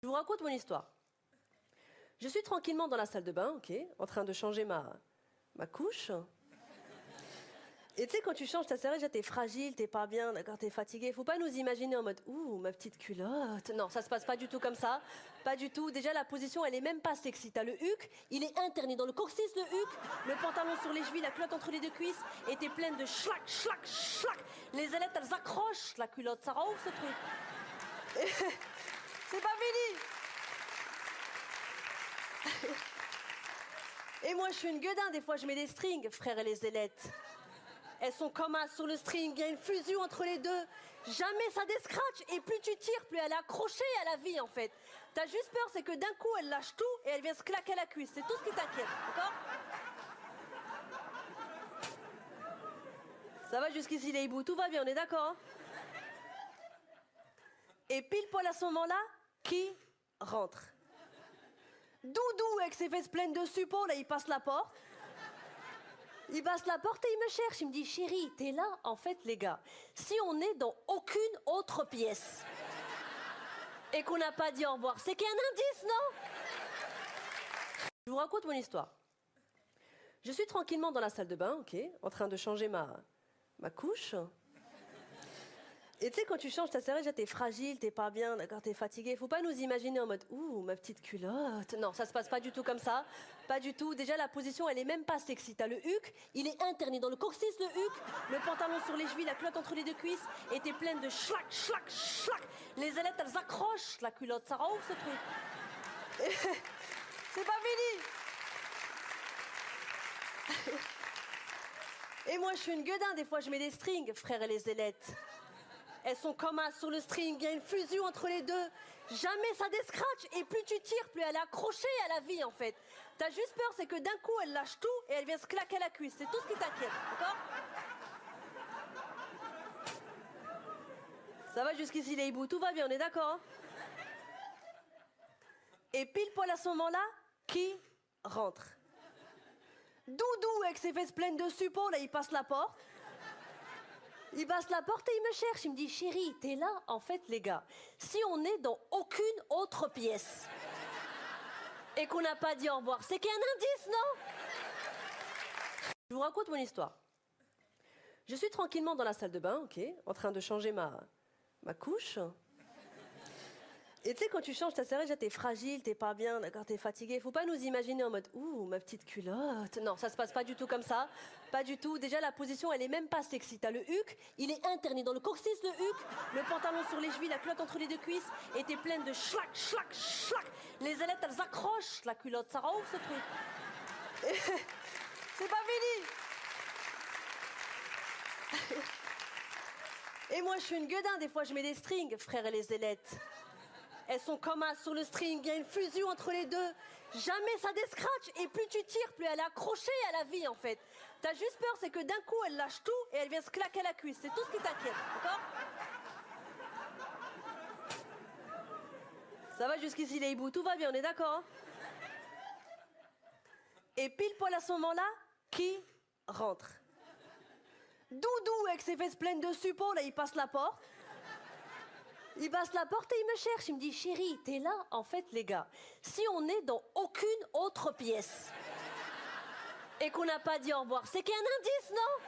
Je vous raconte mon histoire. Je suis tranquillement dans la salle de bain, ok, en train de changer ma couche. Et tu sais, quand tu changes ta serviette, déjà t'es fragile, t'es pas bien, d'accord, t'es fatigué. Faut pas nous imaginer en mode ouh, ma petite culotte. Non, ça se passe pas du tout comme ça. Pas du tout. Déjà, la position, elle est même pas sexy. T'as le huc, il est interné dans le coccyx, le huc, le pantalon sur les chevilles, la culotte entre les deux cuisses, et t'es pleine de schlac, schlac, schlac. Les ailettes, elles accrochent la culotte. Ça rend ouf ce truc. C'est pas fini. Et moi, je suis une gueudin. Des fois, je mets des strings, frère et les ailettes. Elles sont comme as sur le string, il y a une fusion entre les deux. Jamais ça descratch. Et plus tu tires, plus elle est accrochée à la vie, en fait. T'as juste peur, c'est que d'un coup, elle lâche tout et elle vient se claquer la cuisse. C'est tout ce qui t'inquiète, d'accord? Ça va jusqu'ici, les hiboux, tout va bien, on est d'accord, hein? Et pile poil à ce moment-là, qui rentre? Doudou, avec ses fesses pleines de suppos, là, il passe la porte. Il passe la porte et il me cherche. Il me dit, chérie, t'es là? En fait, les gars, si on est dans aucune autre pièce et qu'on n'a pas dit au revoir, c'est qu'il y a un indice, non? Je vous raconte mon histoire. Je suis tranquillement dans la salle de bain, ok, en train de changer ma couche. Et tu sais, quand tu changes ta serviette, déjà t'es fragile, t'es pas bien, d'accord, t'es fatigué. Faut pas nous imaginer en mode ouh, ma petite culotte. Non, ça se passe pas du tout comme ça. Pas du tout. Déjà, la position, elle est même pas sexy. T'as le huc, il est interné dans le coccyx, le huc, le pantalon sur les chevilles, la culotte entre les deux cuisses, et t'es pleine de schlac, schlac, schlac. Les ailettes, elles accrochent la culotte. Ça rend ouf ce truc. C'est pas fini. Et moi, je suis une gueudin. Des fois, je mets des strings, frère et les ailettes. Elles sont comme as sur le string, il y a une fusion entre les deux. Jamais ça descratch. Et plus tu tires, plus elle est accrochée à la vie, en fait. T'as juste peur, c'est que d'un coup, elle lâche tout et elle vient se claquer la cuisse. C'est tout ce qui t'inquiète, d'accord? Ça va jusqu'ici, les hiboux, tout va bien, on est d'accord, hein? Et pile poil à ce moment-là, qui rentre? Doudou, avec ses fesses pleines de suppos, là, il passe la porte. Il passe la porte et il me cherche. Il me dit, chérie, t'es là? En fait, les gars, si on est dans aucune autre pièce et qu'on n'a pas dit au revoir, c'est qu'il y a un indice, non? Je vous raconte mon histoire. Je suis tranquillement dans la salle de bain, ok, en train de changer ma couche. Et tu sais, quand tu changes ta serviette, déjà t'es fragile, t'es pas bien, d'accord, t'es fatigué. Faut pas nous imaginer en mode ouh, ma petite culotte. Non, ça se passe pas du tout comme ça. Pas du tout. Déjà, la position, elle est même pas sexy. T'as le huc, il est interné dans le coccyx, le huc, le pantalon sur les chevilles, la culotte entre les deux cuisses, et t'es pleine de schlac, schlac, schlac. Les ailettes, elles accrochent la culotte. Ça rend ouf ce truc. C'est pas fini. Et moi, je suis une gueudin. Des fois, je mets des strings, frère et les ailettes. Elles sont comme as sur le string, il y a une fusion entre les deux. Jamais ça descratch. Et plus tu tires, plus elle est accrochée à la vie, en fait. T'as juste peur, c'est que d'un coup, elle lâche tout et elle vient se claquer la cuisse. C'est tout ce qui t'inquiète, d'accord? Ça va jusqu'ici, les hiboux, tout va bien, on est d'accord, hein? Et pile poil à ce moment-là, qui rentre? Doudou, avec ses fesses pleines de suppos, là, il passe la porte. Il passe la porte et il me cherche. Il me dit, chérie, t'es là? En fait, les gars, si on est dans aucune autre pièce et qu'on n'a pas dit au revoir, c'est qu'il y a un indice, non?